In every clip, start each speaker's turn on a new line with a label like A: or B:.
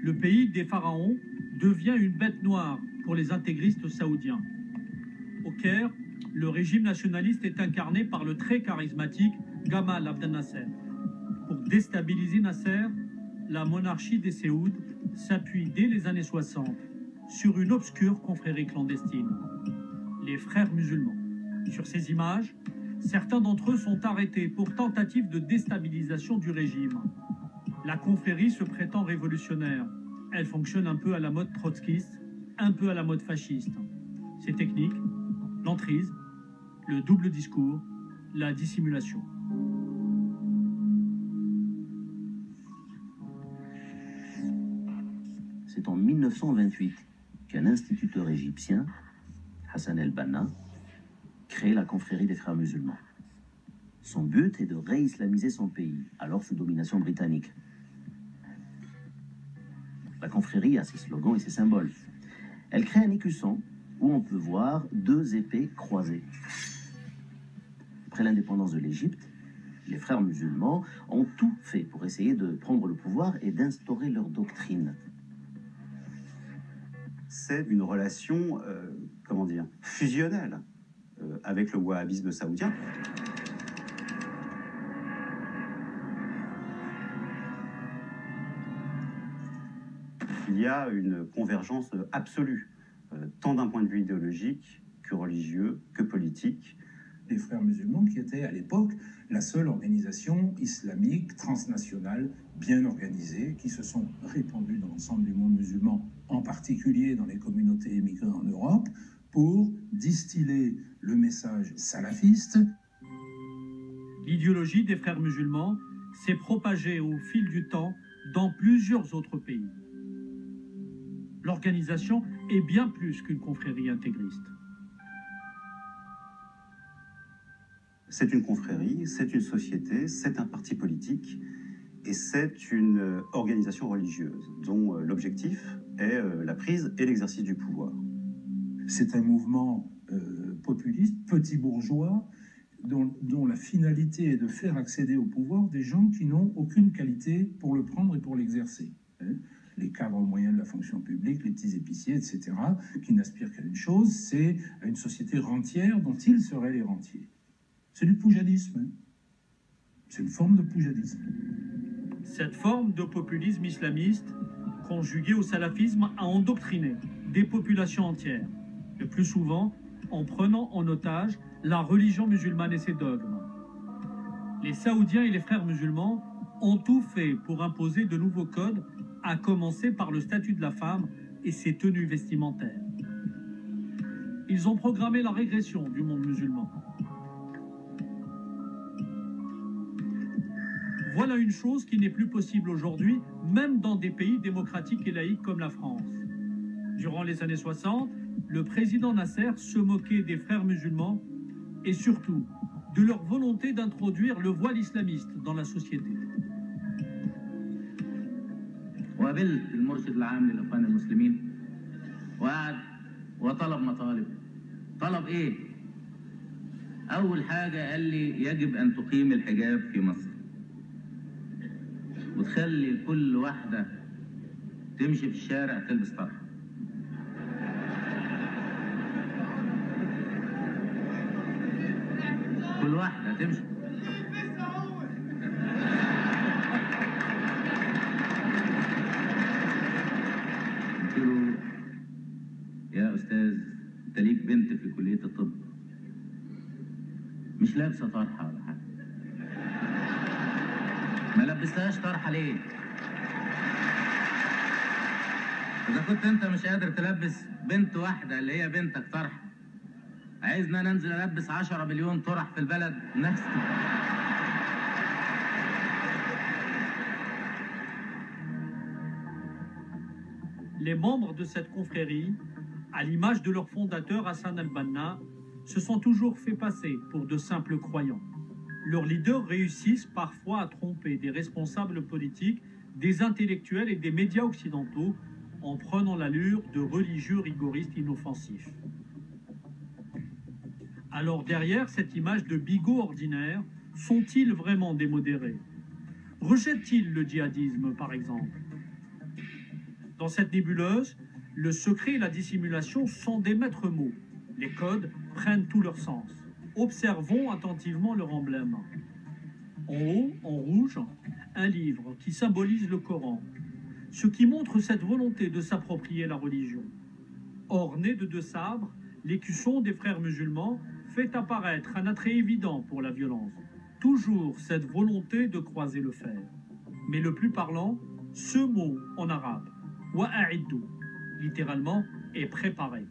A: le pays des pharaons devient une bête noire pour les intégristes saoudiens. Au Caire, le régime nationaliste est incarné par le très charismatique Gamal Abdel Nasser. Pour déstabiliser Nasser, la monarchie des Saouds s'appuie dès les années 60 sur une obscure confrérie clandestine, les Frères musulmans. Sur ces images, certains d'entre eux sont arrêtés pour tentative de déstabilisation du régime. La confrérie se prétend révolutionnaire. Elle fonctionne un peu à la mode trotskiste, un peu à la mode fasciste. Ses techniques, l'emprise, le double discours, la dissimulation.
B: C'est en 1928 qu'un instituteur égyptien, Hassan el-Banna, crée la confrérie des Frères musulmans. Son but est de réislamiser son pays, alors sous domination britannique. La confrérie a ses slogans et ses symboles. Elle crée un écusson où on peut voir deux épées croisées. Après l'indépendance de l'Égypte, les Frères musulmans ont tout fait pour essayer de prendre le pouvoir et d'instaurer leur doctrine.
C: C'est une relation, comment dire, fusionnelle avec le wahhabisme saoudien. Il y a une convergence absolue, tant d'un point de vue idéologique que religieux, que politique.
D: Les Frères musulmans qui étaient à l'époque la seule organisation islamique transnationale bien organisée, qui se sont répandus dans l'ensemble du monde musulman, en particulier dans les communautés émigrées en Europe, pour distiller le message salafiste.
A: L'idéologie des Frères musulmans s'est propagée au fil du temps dans plusieurs autres pays. L'organisation est bien plus qu'une confrérie intégriste.
C: C'est une confrérie, c'est une société, c'est un parti politique et c'est une organisation religieuse dont l'objectif est la prise et l'exercice du pouvoir.
D: C'est un mouvement populiste, petit bourgeois, dont la finalité est de faire accéder au pouvoir des gens qui n'ont aucune qualité pour le prendre et pour l'exercer. Les cadres moyens de la fonction publique, les petits épiciers, etc., qui n'aspirent qu'à une chose, c'est à une société rentière dont ils seraient les rentiers. C'est du poujadisme. C'est une forme de poujadisme.
A: Cette forme de populisme islamiste, conjuguée au salafisme, a endoctriné des populations entières, le plus souvent en prenant en otage la religion musulmane et ses dogmes. Les Saoudiens et les Frères musulmans ont tout fait pour imposer de nouveaux codes, à commencer par le statut de la femme et ses tenues vestimentaires. Ils ont programmé la régression du monde musulman. Voilà une chose qui n'est plus possible aujourd'hui, même dans des pays démocratiques et laïques comme la France. Durant les années 60, le président Nasser se moquait des Frères musulmans et surtout de leur volonté d'introduire le voile islamiste dans la société.
E: وقابلت المرشد العام للإخوان المسلمين وقعد وطلب مطالب. طلب إيه؟ أول حاجة قال لي يجب أن تقيم الحجاب في مصر وتخلي كل واحدة تمشي في الشارع تلبس طرحة. كل واحدة تمشي. قلت له يا أستاذ أنت ليك بنت في كلية الطب مش لابسة طرحة ولا حاجة. ما لبستهاش طرحة ليه؟ إذا كنت أنت مش قادر تلبس بنت واحدة اللي هي بنتك طرحة، عايزنا ننزل ألبس 10 مليون طرح في البلد نفس.
A: Les membres de cette confrérie, à l'image de leur fondateur Hassan el-Banna, se sont toujours fait passer pour de simples croyants. Leurs leaders réussissent parfois à tromper des responsables politiques, des intellectuels et des médias occidentaux en prenant l'allure de religieux rigoristes inoffensifs. Alors derrière cette image de bigots ordinaires, sont-ils vraiment des modérés? Rejettent-ils le djihadisme par exemple? Dans cette nébuleuse, le secret et la dissimulation sont des maîtres mots. Les codes prennent tout leur sens. Observons attentivement leur emblème. En haut, en rouge, un livre qui symbolise le Coran, ce qui montre cette volonté de s'approprier la religion. Orné de 2 sabres, l'écusson des frères musulmans fait apparaître un attrait évident pour la violence. Toujours cette volonté de croiser le fer. Mais le plus parlant, ce mot en arabe, wa'a'iddu, littéralement est préparé.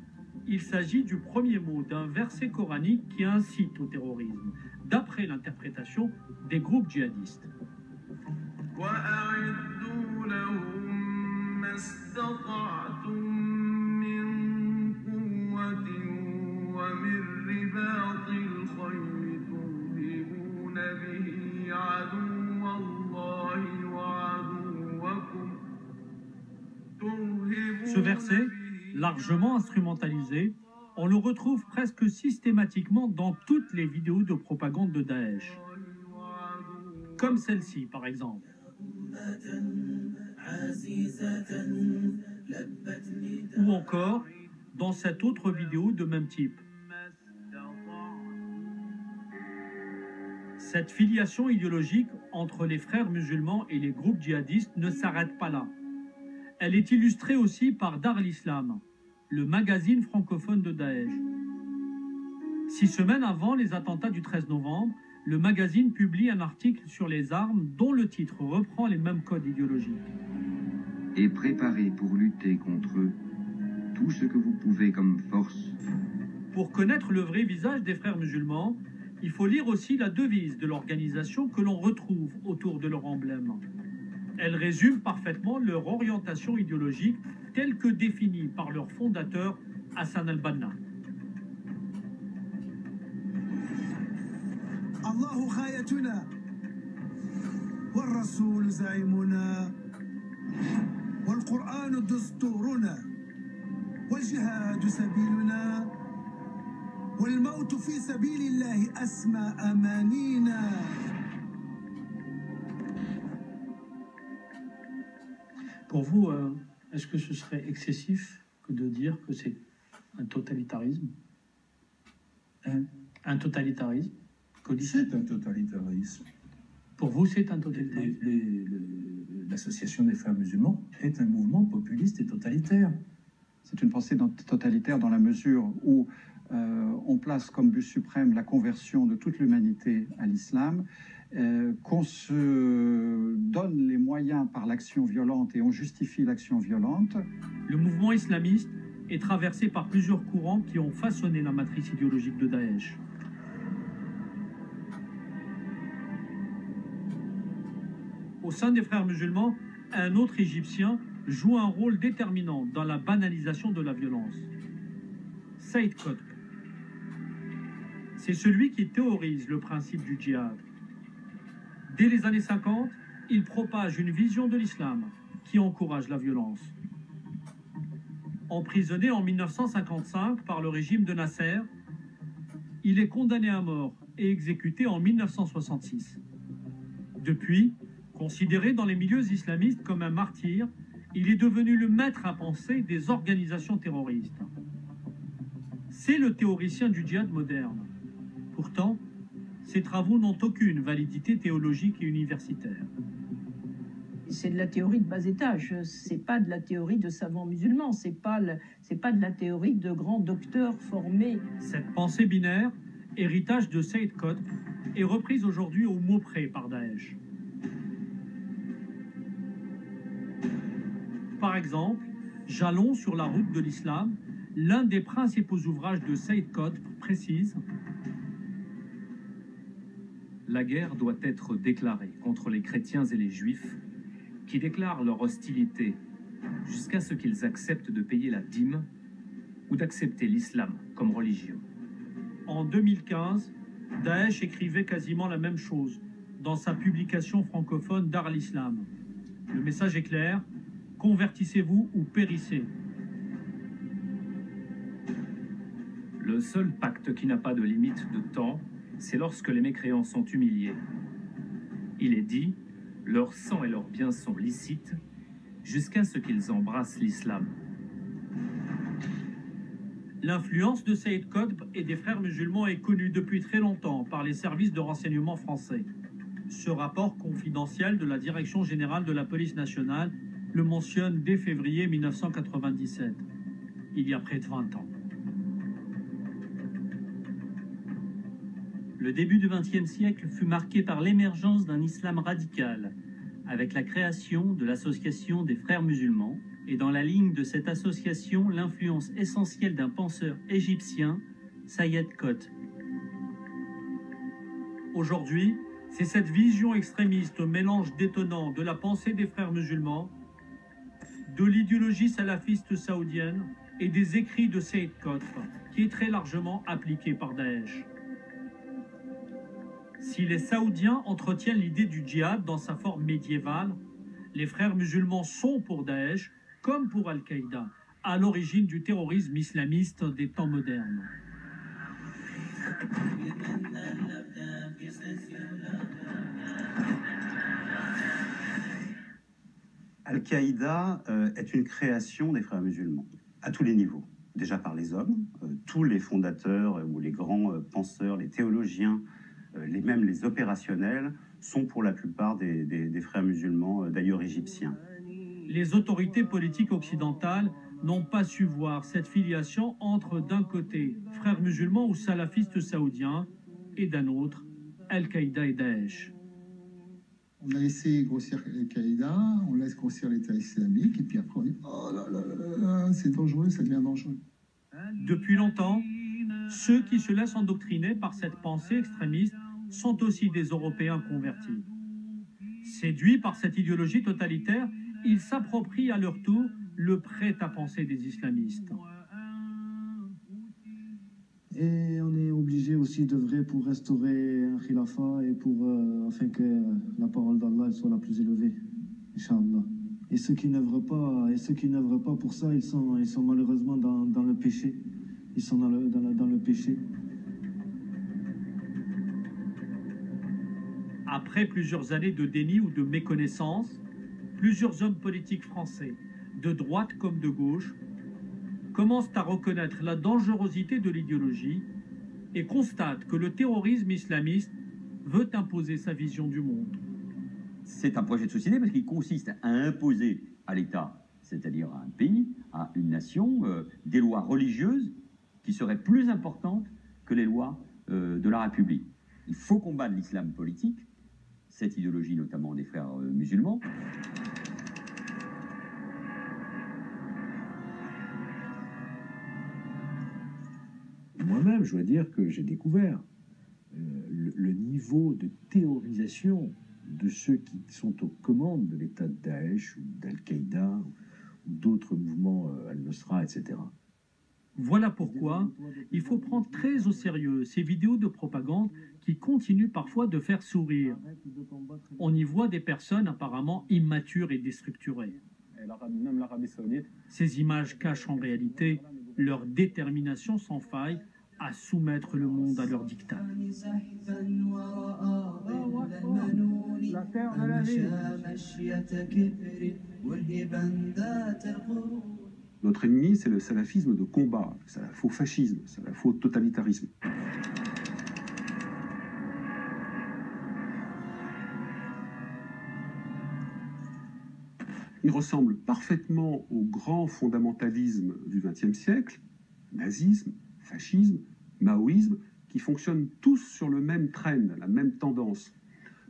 A: Il s'agit du premier mot d'un verset coranique qui incite au terrorisme, d'après l'interprétation des groupes djihadistes.
F: وأعدوا لهم ما استطعتم من قوة ومن رباط الخيل ترهبون به عدو الله وعدوكم.
A: Ce verset, largement instrumentalisé, on le retrouve presque systématiquement dans toutes les vidéos de propagande de Daesh. Comme celle-ci, par exemple. Ou encore dans cette autre vidéo de même type. Cette filiation idéologique entre les frères musulmans et les groupes djihadistes ne s'arrête pas là. Elle est illustrée aussi par Dar al-Islam, le magazine francophone de Daesh. 6 semaines avant les attentats du 13 novembre, le magazine publie un article sur les armes dont le titre reprend les mêmes codes idéologiques.
G: Et préparez pour lutter contre eux tout ce que vous pouvez comme force.
A: Pour connaître le vrai visage des frères musulmans, il faut lire aussi la devise de l'organisation que l'on retrouve autour de leur emblème. Elle résume parfaitement leur orientation idéologique telle que définie par leur fondateur Hassan al-Banna.
H: الله غايتنا والرسول زعيمنا والقرآن دستورنا والجهاد سبيلنا والموت في سبيل الله أسمى أمانينا.
A: Pour vous, est-ce que ce serait excessif que de dire que c'est un totalitarisme? Un totalitarisme?
D: C'est un totalitarisme.
A: Pour vous, c'est un totalitarisme?
D: L'association des frères musulmans est un mouvement populiste et totalitaire.
I: C'est une pensée totalitaire dans la mesure où on place comme but suprême la conversion de toute l'humanité à l'islam, qu'on se donne les moyens par l'action violente et on justifie l'action violente.
A: Le mouvement islamiste est traversé par plusieurs courants qui ont façonné la matrice idéologique de Daesh. Au sein des frères musulmans, un autre Égyptien joue un rôle déterminant dans la banalisation de la violence. Saïd Qutb. C'est celui qui théorise le principe du djihad. Dès les années 50, il propage une vision de l'islam qui encourage la violence. Emprisonné en 1955 par le régime de Nasser, il est condamné à mort et exécuté en 1966. Depuis, considéré dans les milieux islamistes comme un martyr, il est devenu le maître à penser des organisations terroristes. C'est le théoricien du djihad moderne. Pourtant, ses travaux n'ont aucune validité théologique et universitaire.
J: C'est de la théorie de bas étage, c'est pas de la théorie de savants musulmans, c'est pas de la théorie de grands docteurs formés.
A: Cette pensée binaire, héritage de Saïd Qutb, est reprise aujourd'hui au mot près par Daesh. Par exemple, Jalons sur la route de l'islam, l'un des principaux ouvrages de Saïd Qutb, précise:
K: la guerre doit être déclarée contre les chrétiens et les juifs qui déclarent leur hostilité jusqu'à ce qu'ils acceptent de payer la dîme ou d'accepter l'islam comme religion.
A: En 2015, Daesh écrivait quasiment la même chose dans sa publication francophone Dar al-Islam. Le message est clair: convertissez-vous ou périssez.
K: Le seul pacte qui n'a pas de limite de temps, c'est lorsque les mécréants sont humiliés. Il est dit: leur sang et leurs biens sont licites jusqu'à ce qu'ils embrassent l'islam.
A: L'influence de Saïd Qutb et des frères musulmans est connue depuis très longtemps par les services de renseignement français. Ce rapport confidentiel de la Direction générale de la police nationale le mentionne dès février 1997, il y a près de 20 ans.
L: Le début du XXe siècle fut marqué par l'émergence d'un islam radical, avec la création de l'Association des frères musulmans, et dans la ligne de cette association, l'influence essentielle d'un penseur égyptien, Sayyid Qutb.
A: Aujourd'hui, c'est cette vision extrémiste au mélange détonnant de la pensée des frères musulmans, de l'idéologie salafiste saoudienne et des écrits de Sayyid Qutb qui est très largement appliquée par Daesh. Si les Saoudiens entretiennent l'idée du djihad dans sa forme médiévale, les frères musulmans sont pour Daesh, comme pour Al-Qaïda, à l'origine du terrorisme islamiste des temps modernes.
C: Al-Qaïda est une création des frères musulmans, à tous les niveaux. Déjà par les hommes, tous les fondateurs ou les grands penseurs, les théologiens, même les opérationnels, sont pour la plupart des frères musulmans, d'ailleurs égyptiens.
A: Les autorités politiques occidentales n'ont pas su voir cette filiation entre, d'un côté, frères musulmans ou salafistes saoudiens, et d'un autre, Al-Qaïda et Daesh.
H: On a laissé grossir Al-Qaïda, on laisse grossir l'État islamique, et puis après on dit « Oh là là là là, c'est dangereux, ça devient dangereux ».
A: Depuis longtemps, ceux qui se laissent endoctriner par cette pensée extrémiste sont aussi des Européens convertis. Séduits par cette idéologie totalitaire, ils s'approprient à leur tour le prêt-à-penser des islamistes.
M: Et on est obligé aussi d'œuvrer pour restaurer un khilafat et afin que la parole d'Allah soit la plus élevée, Inch'Allah. Et ceux qui n'œuvrent pas pour ça, ils sont malheureusement dans le péché. Ils sont dans le péché.
A: Après plusieurs années de déni ou de méconnaissance, plusieurs hommes politiques français, de droite comme de gauche, commencent à reconnaître la dangerosité de l'idéologie et constatent que le terrorisme islamiste veut imposer sa vision du monde.
N: C'est un projet de société parce qu'il consiste à imposer à l'État, c'est-à-dire à un pays, à une nation, des lois religieuses qui seraient plus importantes que les lois de la République. Il faut combattre l'islam politique, cette idéologie notamment des frères musulmans.
O: Moi-même, je dois dire que j'ai découvert le niveau de théorisation de ceux qui sont aux commandes de l'État de Daesh ou d'Al-Qaïda ou d'autres mouvements Al-Nusra, etc.
A: Voilà pourquoi il faut prendre très au sérieux ces vidéos de propagande qui continuent parfois de faire sourire. On y voit des personnes apparemment immatures et déstructurées. Ces images cachent en réalité leur détermination sans faille à soumettre le monde à leur diktat.
P: La terre de la vie.
Q: Notre ennemi, c'est le salafisme de combat, le salafo-fascisme, le salafo-totalitarisme. Il ressemble parfaitement au grand fondamentalisme du XXe siècle, nazisme, fascisme, maoïsme, qui fonctionnent tous sur le même trend, la même tendance.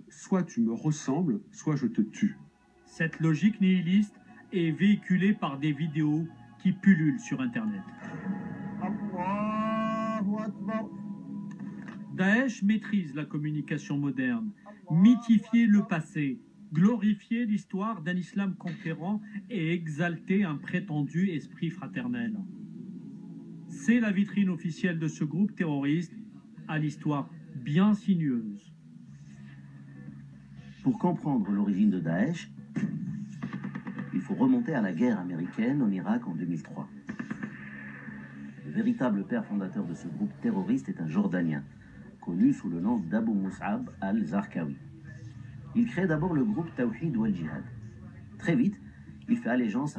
Q: Soit tu me ressembles, soit je te tue.
A: Cette logique nihiliste est véhiculée par des vidéos qui pullulent sur Internet. Daesh maîtrise la communication moderne, mythifier le passé, glorifier l'histoire d'un islam conquérant et exalter un prétendu esprit fraternel. C'est la vitrine officielle de ce groupe terroriste à l'histoire bien sinueuse.
B: Pour comprendre l'origine de Daesh, il faut remonter à la guerre américaine en Irak en 2003. Le véritable père fondateur de ce groupe terroriste est un Jordanien, connu sous le nom d'Abu Mus'ab al-Zarqawi. Il crée d'abord le groupe Tawhid wal Jihad. Très vite, il fait allégeance à